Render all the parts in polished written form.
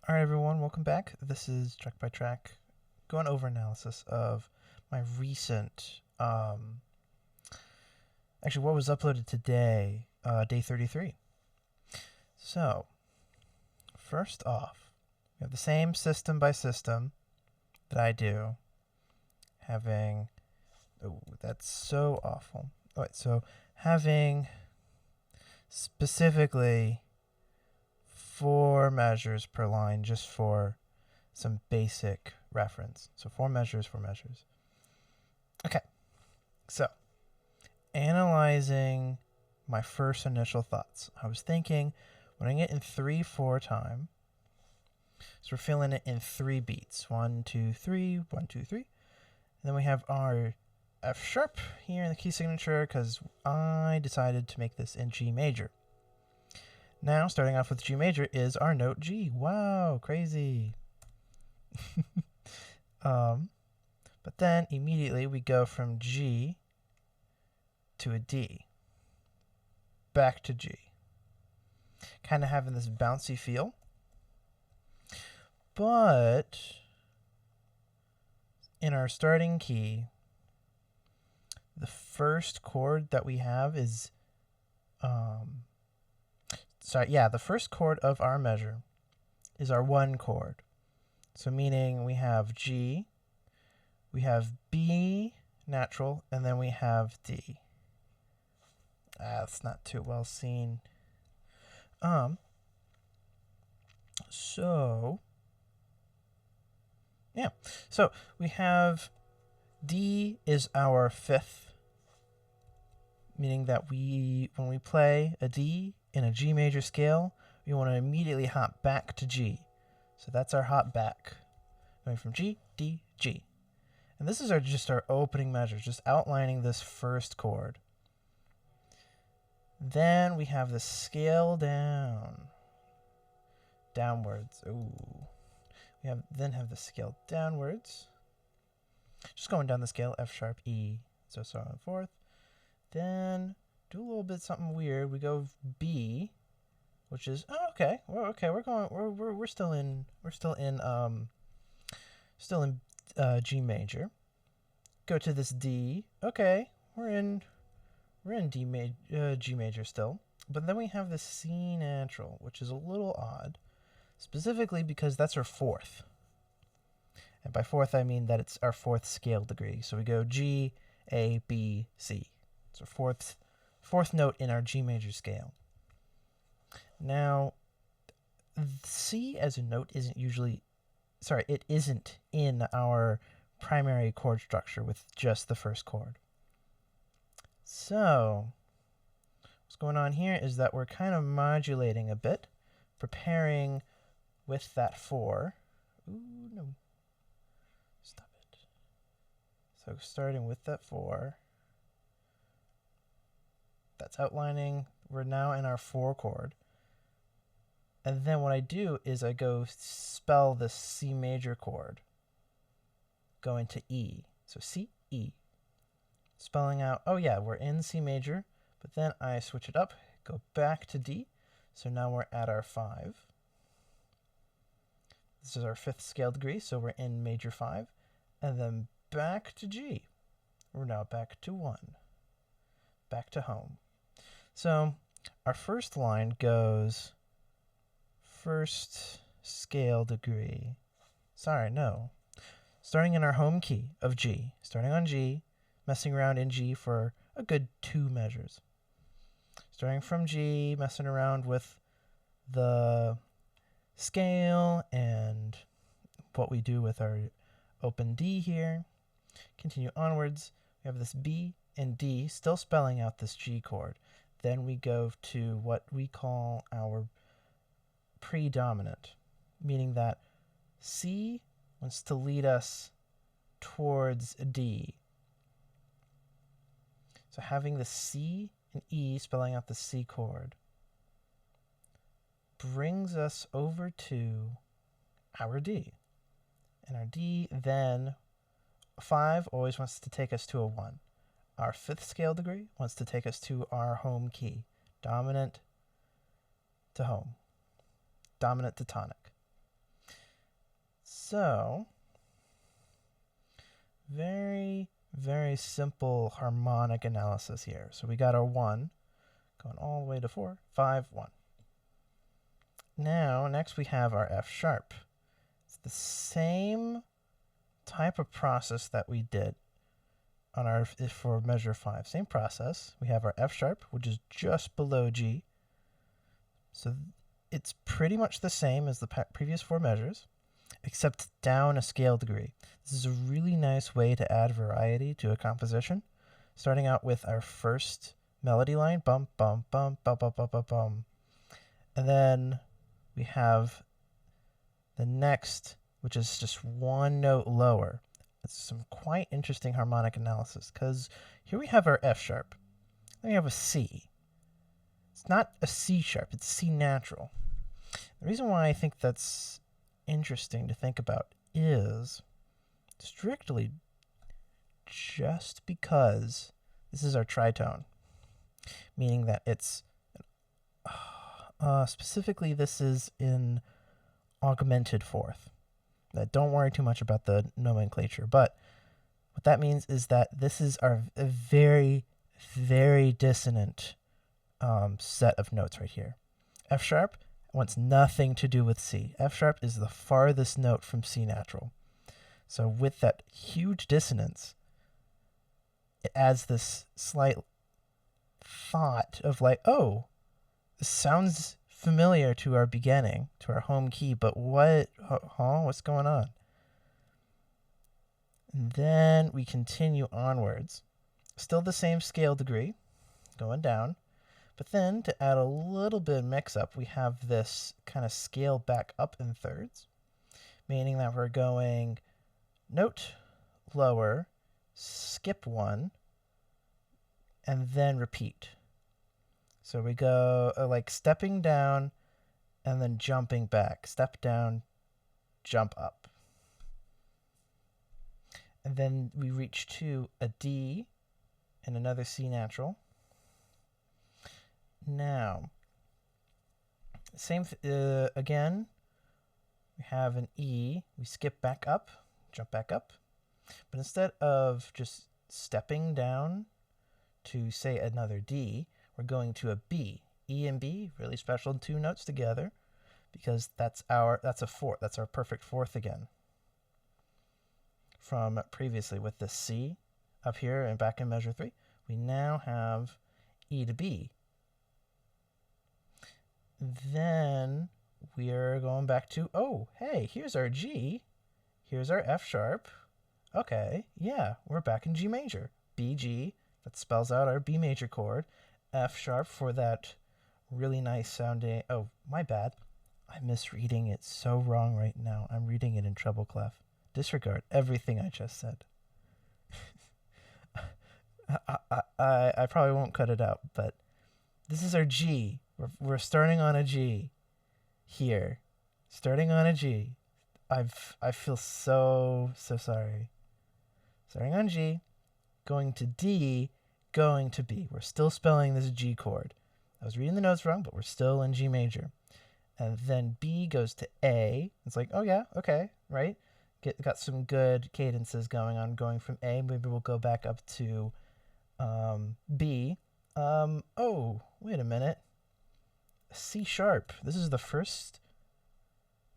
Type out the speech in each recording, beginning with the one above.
All right, everyone, welcome back. This is Track by Track, going over analysis of my recent, actually, what was uploaded today, day 33. So, first off, we have the same system by system that I do, having, oh, that's so awful. All right, so having specifically 4 measures per line just for some basic reference. So 4 measures, 4 measures. Okay, so analyzing my first initial thoughts. I was thinking, putting it in 3/4 time. So we're feeling it in 3 beats. 1, 2, 3, 1, 2, 3. And then we have our F sharp here in the key signature because I decided to make this in G major. Now, starting off with G major is our note G. Wow, crazy. But then immediately we go from G to a D, back to G. Kind of having this bouncy feel. But in our starting key, the first chord that we have is, the first chord of our measure is our 1 chord. So meaning we have G, we have B natural, and then we have D. That's not too well seen. So we have D is our 5th, meaning that when we play a D in a G major scale, we want to immediately hop back to G. So that's our hop back, going from G, D, G. And this is just our opening measures, just outlining this first chord. Then we have the scale downwards. Ooh. We have the scale downwards. Just going down the scale, F sharp, E, so on and forth. Then do a little bit something weird. We go B, which is we're still in G major. Go to this D. Okay, we're in G major still. But then we have the C natural, which is a little odd, specifically because that's our 4th. And by 4th, I mean that it's our 4th scale degree. So we go G, A, B, C. It's our fourth note in our G major scale. Now, C as a note isn't in our primary chord structure with just the first chord. So, what's going on here is that we're kind of modulating a bit, preparing with that 4. Ooh, no. Stop it. So, starting with that 4. That's outlining. We're now in our 4 chord. And then what I do is I go spell the C major chord, go into E. So C, E. Spelling out, we're in C major, but then I switch it up, go back to D. So now we're at our 5. This is our 5th scale degree, so we're in major 5. And then back to G. We're now back to 1. Back to home. So our first line goes 1st scale degree. Starting in our home key of G. Starting on G, messing around in G for a good 2 measures. Starting from G, messing around with the scale and what we do with our open D here. Continue onwards. We have this B and D, still spelling out this G chord. Then we go to what we call our predominant, meaning that C wants to lead us towards D. So having the C and E spelling out the C chord brings us over to our D. And our D then, 5 always wants to take us to a 1. Our 5th scale degree wants to take us to our home key, dominant to home, dominant to tonic. So, very, very simple harmonic analysis here. So we got our 1 going all the way to 4, 5, 1. Now, next we have our F sharp. It's the same type of process that we did on our for measure 5. Same process. We have our F sharp, which is just below G. So it's pretty much the same as the previous 4 measures, except down a scale degree. This is a really nice way to add variety to a composition, starting out with our first melody line, bum, bum, bum, bum, bum, bum, bum, bum. And then we have the next, which is just 1 note lower. It's some quite interesting harmonic analysis, because here we have our F sharp. Then we have a C. It's not a C sharp, it's C natural. The reason why I think that's interesting to think about is strictly just because this is our tritone, meaning that it's specifically this is in augmented fourth. Don't worry too much about the nomenclature, but what that means is that this is a very, very dissonant set of notes right here. F sharp wants nothing to do with C. F sharp is the farthest note from C natural. So with that huge dissonance, it adds this slight thought of like, oh, this sounds familiar to our beginning, to our home key, but what's going on? And then we continue onwards. Still the same scale degree, going down. But then to add a little bit of mix up, we have this kind of scale back up in thirds, meaning that we're going note lower, skip 1, and then repeat. So we go like stepping down and then jumping back. Step down, jump up. And then we reach to a D and another C natural. Now, same again, we have an E. We skip back up, jump back up. But instead of just stepping down to, say, another D, we're going to a B. E and B, really special 2 notes together, because that's a fourth. That's our perfect fourth again. From previously with the C up here and back in measure 3, we now have E to B. Then we are going back to, oh, hey, here's our G. Here's our F sharp. Okay, yeah, we're back in G major. B, G, that spells out our B major chord. F sharp for that really nice sounding, oh, my bad. I'm misreading it so wrong right now. I'm reading it in treble clef. Disregard everything I just said. I probably won't cut it out, but this is our G. We're starting on a G here. Starting on a G. I feel so sorry. Starting on G, going to D, going to B. We're still spelling this G chord. I was reading the notes wrong, but we're still in G major. And then B goes to A. It's like, oh yeah, okay, right? Got some good cadences going on, going from A. Maybe we'll go back up to B. Oh, wait a minute. C sharp. This is the first,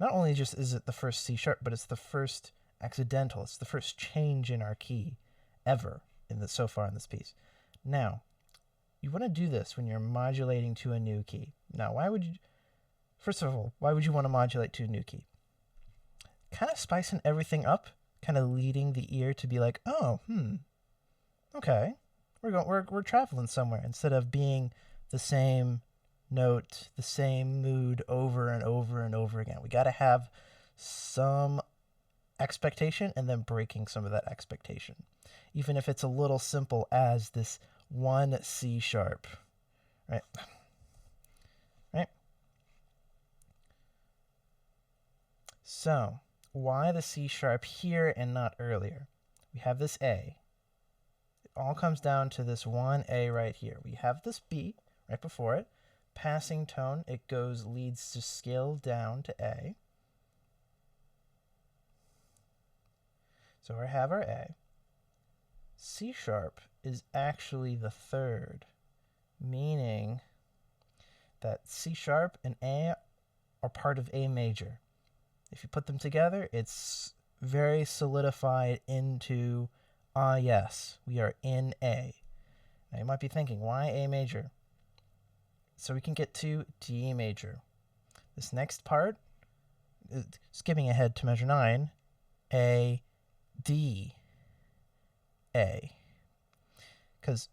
not only just is it the first C sharp, but it's the first accidental. It's the first change in our key ever so far in this piece. Now, you want to do this when you're modulating to a new key. Now, first of all, why would you want to modulate to a new key? Kind of spicing everything up, kind of leading the ear to be like, oh, okay, we're traveling somewhere, instead of being the same note, the same mood over and over and over again. We got to have some expectation and then breaking some of that expectation, even if it's a little simple as this one C sharp, right? So why the C sharp here and not earlier? We have this A. It all comes down to this one A right here. We have this B right before it. Passing tone, it leads to scale down to A. So we have our A. C sharp is actually the third, meaning that C sharp and A are part of A major. If you put them together, it's very solidified into, yes, we are in A. Now you might be thinking, why A major? So we can get to D major. This next part, skipping ahead to measure 9, A, D, A. Because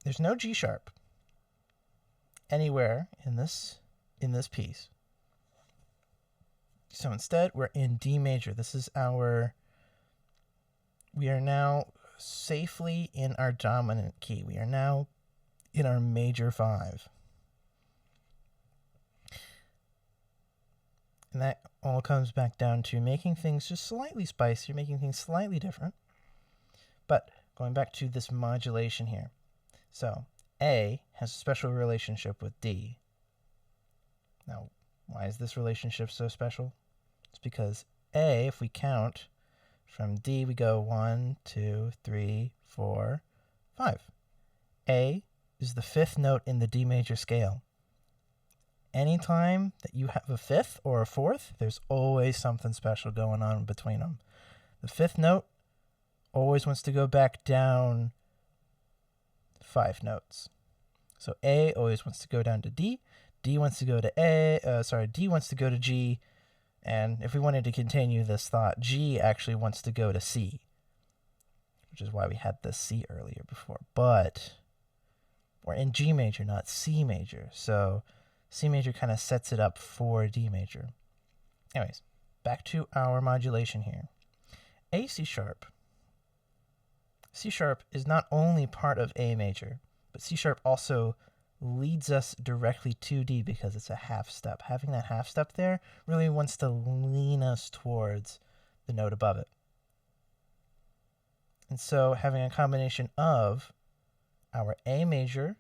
there's no G sharp anywhere in this piece. So instead, we're in D major. This is we are now safely in our dominant key. We are now in our major 5. And that all comes back down to making things just slightly spicier, making things slightly different. But going back to this modulation here. So A has a special relationship with D. Now, why is this relationship so special? It's because A, if we count from D, we go 1, 2, 3, 4, 5. A is the 5th note in the D major scale. Anytime that you have a 5th or a 4th, there's always something special going on between them. The 5th note always wants to go back down 5 notes. So A always wants to go down to D. D wants to go to D wants to go to G. And if we wanted to continue this thought, G actually wants to go to C, which is why we had the C earlier before. But we're in G major, not C major. So C major kind of sets it up for D major. Anyways, back to our modulation here. A C sharp. C sharp is not only part of A major, but C sharp also leads us directly to D because it's a half step. Having that half step there really wants to lean us towards the note above it. And so having a combination of our A major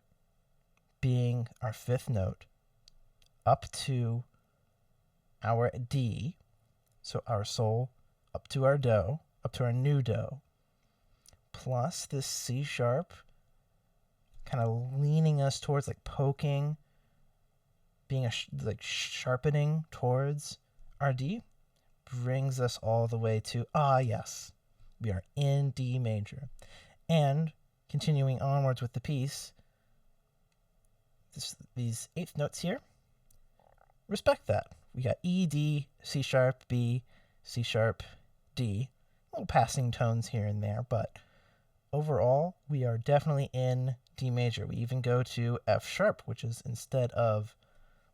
being our 5th note up to our D, so our sol up to our do, up to our new do, plus this C sharp kind of leaning us towards, like poking, being like sharpening towards our D, brings us all the way to, yes, we are in D major. And continuing onwards with the piece, these 8th notes here, respect that. We got E, D, C sharp, B, C sharp, D. Little passing tones here and there, but overall, we are definitely in D major. We even go to F sharp, which is, instead of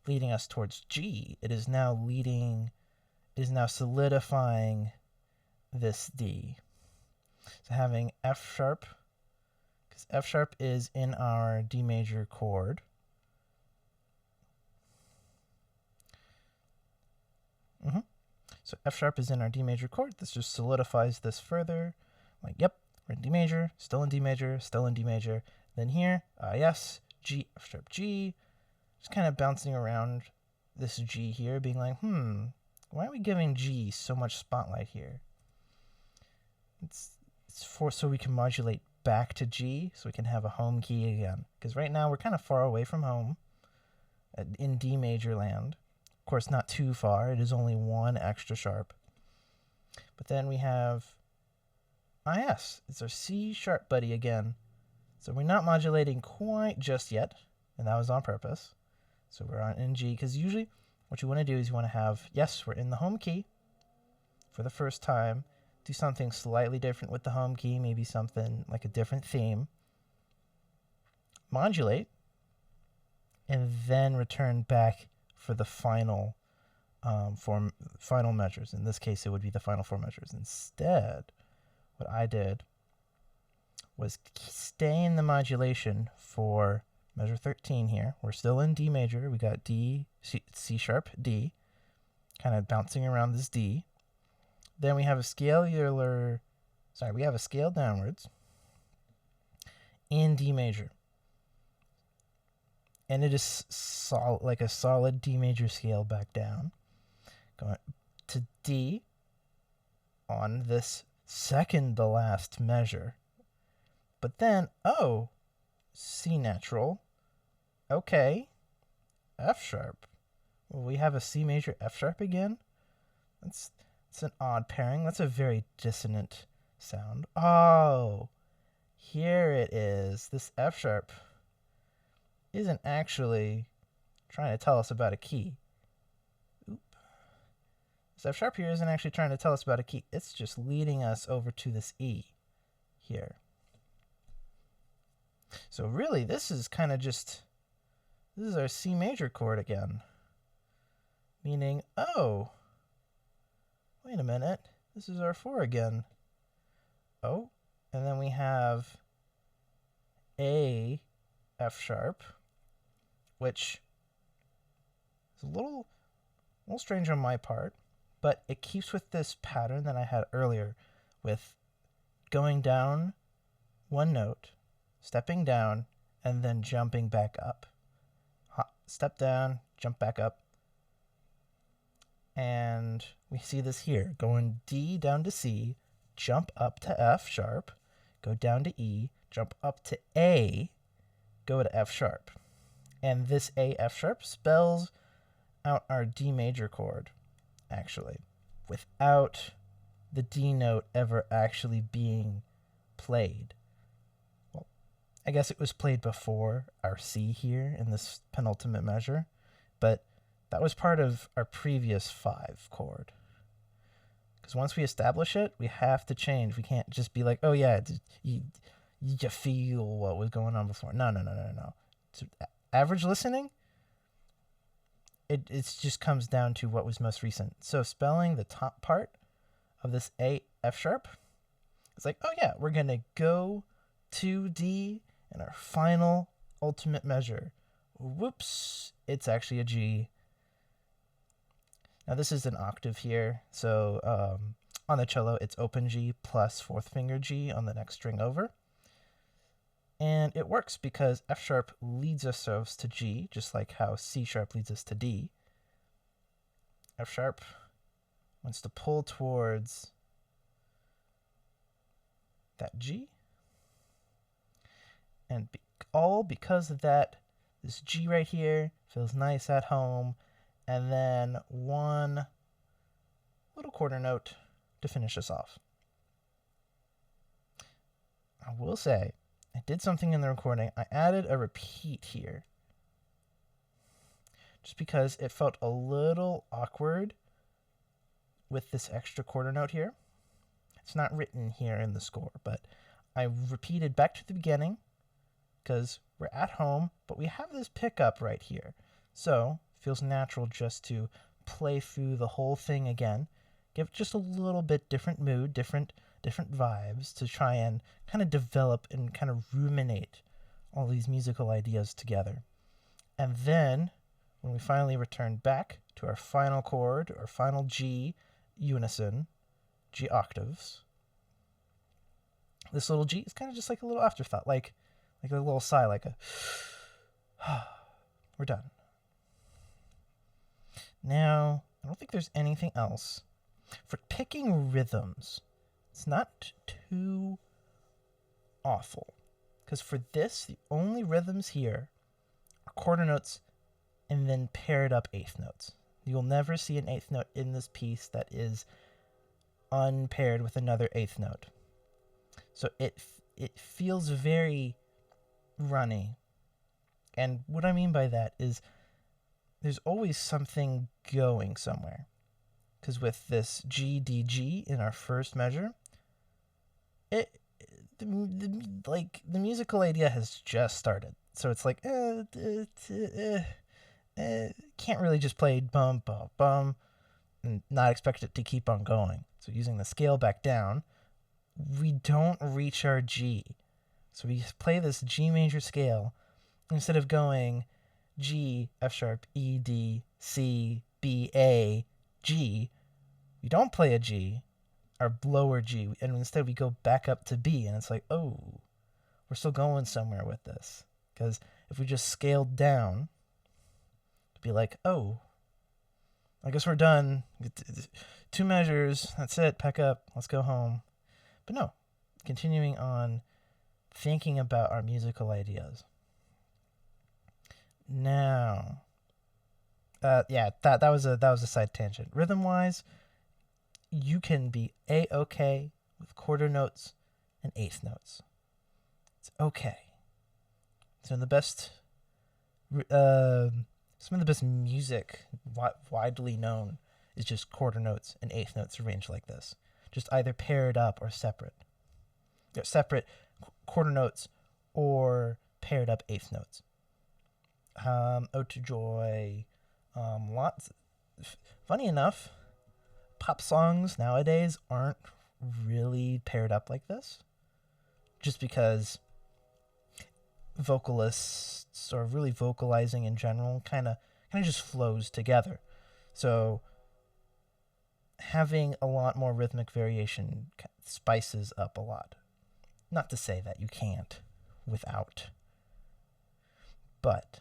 leading us towards G, it is now solidifying this D. So having F sharp, because F sharp is in our D major chord. So F sharp is in our D major chord. This just solidifies this further. Like, yep, we're in D major, still in D major, still in D major. Then here, yes, G, F sharp, G. Just kind of bouncing around this G here, being like, why are we giving G so much spotlight here? It's so we can modulate back to G, so we can have a home key again. Because right now we're kind of far away from home in D major land. Of course, not too far. It is only 1 extra sharp. But then we have yes, it's our C sharp buddy again. So we're not modulating quite just yet, and that was on purpose. So we're on in G, because usually what you want to do is you want to have, yes, we're in the home key for the first time, do something slightly different with the home key, maybe something like a different theme, modulate, and then return back for the final final measures. In this case, it would be the final 4 measures. Instead, what I did was stay in the modulation for measure 13 here. We're still in D major. We got D, C sharp, D, kind of bouncing around this D. Then we have a scale downwards in D major. And it is like a solid D major scale back down. Going to D on this second to last measure. But then, oh, C natural. Okay, F sharp. Well, we have a C major F sharp again? That's an odd pairing. That's a very dissonant sound. Oh, here it is. This F sharp isn't actually trying to tell us about a key. Oop. This F sharp here isn't actually trying to tell us about a key. It's just leading us over to this E here. So really, this is kind of just, this is our C major chord again. Meaning, oh, wait a minute, this is our 4 again. Oh, and then we have A F sharp, which is a little strange on my part, but it keeps with this pattern that I had earlier with going down one note, stepping down, and then jumping back up. Step down, jump back up. And we see this here, going D down to C, jump up to F sharp, go down to E, jump up to A, go to F sharp. And this A F sharp spells out our D major chord, actually, without the D note ever actually being played. Well, I guess it was played before our C here in this penultimate measure, but that was part of our previous 5 chord. Because once we establish it, we have to change. We can't just be like, oh yeah, you feel what was going on before. No. So average listening, it just comes down to what was most recent. So spelling the top part of this A F sharp, it's like, oh yeah, we're going to go to D in our final ultimate measure. Whoops, it's actually a G. Now this is an octave here, so on the cello it's open G plus 4th finger G on the next string over. And it works because F sharp leads us to G, just like how C sharp leads us to D. F sharp wants to pull towards that G. And all because of that, this G right here feels nice at home. And then one little quarter note to finish us off. I will say, I did something in the recording. I added a repeat here. Just because it felt a little awkward with this extra quarter note here. It's not written here in the score, but I repeated back to the beginning because we're at home, but we have this pickup right here. So feels natural just to play through the whole thing again, give just a little bit different mood, different vibes to try and kind of develop and kind of ruminate all these musical ideas together. And then when we finally return back to our final chord, our final G unison, G octaves, this little G is kind of just like a little afterthought, like a little sigh, like a we're done. Now, I don't think there's anything else. For picking rhythms, it's not too awful. Because for this, the only rhythms here are quarter notes and then paired up eighth notes. You'll never see an eighth note in this piece that is unpaired with another eighth note. So it feels very runny. And what I mean by that is there's always something going somewhere. Because with this G, D, G in our first measure, the musical idea has just started. So it's like, can't really just play bum, bum, bum, and not expect it to keep on going. So using the scale back down, we don't reach our G. So we play this G major scale instead of going G, F sharp, E, D, C, B, A, G. We don't play a G, our lower G, and instead we go back up to B, and it's like, oh, we're still going somewhere with this. Because if we just scaled down, it'd be like, oh, I guess we're done. 2 measures, that's it, pack up, let's go home. But no, continuing on thinking about our musical ideas. Now, that was a side tangent. Rhythm wise, you can be a-okay with quarter notes and eighth notes. It's okay. Some of the best music widely known is just quarter notes and eighth notes arranged like this, just either paired up or separate. Separate quarter notes or paired up eighth notes. Ode to Joy, lots. Funny enough, pop songs nowadays aren't really paired up like this, just because vocalists or really vocalizing in general kind of just flows together. So having a lot more rhythmic variation spices up a lot. Not to say that you can't without, but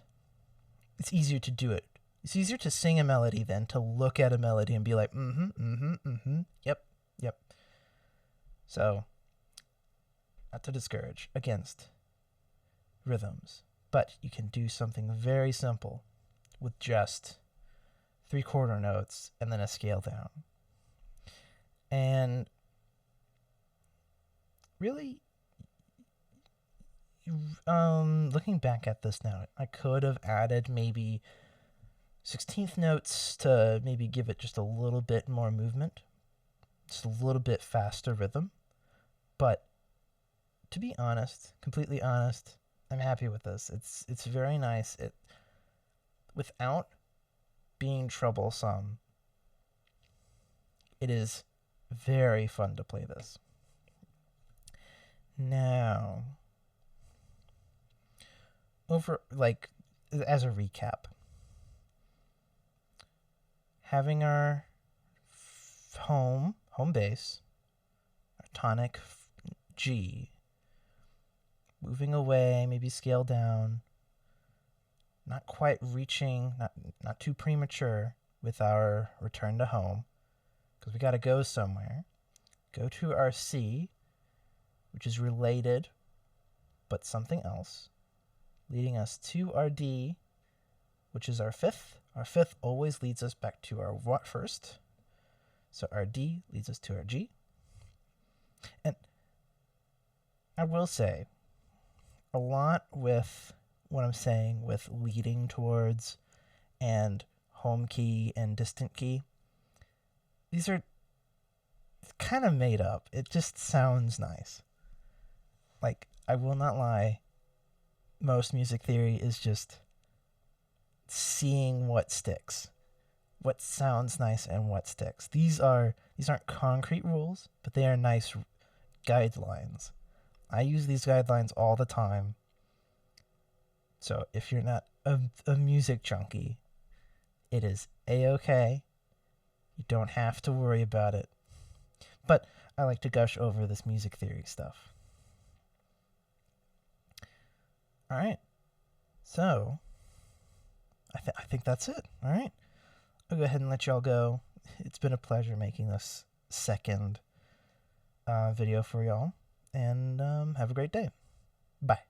it's easier to do it. It's easier to sing a melody than to look at a melody and be like, yep. So, not to discourage against rhythms, but you can do something very simple with just 3 quarter notes and then a scale down. And really, looking back at this now, I could have added maybe 16th notes to maybe give it just a little bit more movement, just a little bit faster rhythm. But to be honest, completely honest, I'm happy with this. It's very nice. It, without being troublesome, it is very fun to play this. Now, as a recap, having our home bass, our tonic G, moving away, maybe scale down, not quite reaching, not too premature with our return to home, because we got to go somewhere. Go to our C, which is related, but something else, leading us to our D, which is our fifth. Our fifth always leads us back to our first. So our D leads us to our G. And I will say, a lot with what I'm saying with leading towards and home key and distant key, these are kind of made up. It just sounds nice. Like, I will not lie, most music theory is just seeing what sticks, what sounds nice and what sticks. These aren't concrete rules, but they are nice guidelines. I use these guidelines all the time. So if you're not a music junkie, it is a-okay. You don't have to worry about it. But I like to gush over this music theory stuff. All right. So I think that's it. All right. I'll go ahead and let y'all go. It's been a pleasure making this second video for y'all. And have a great day. Bye.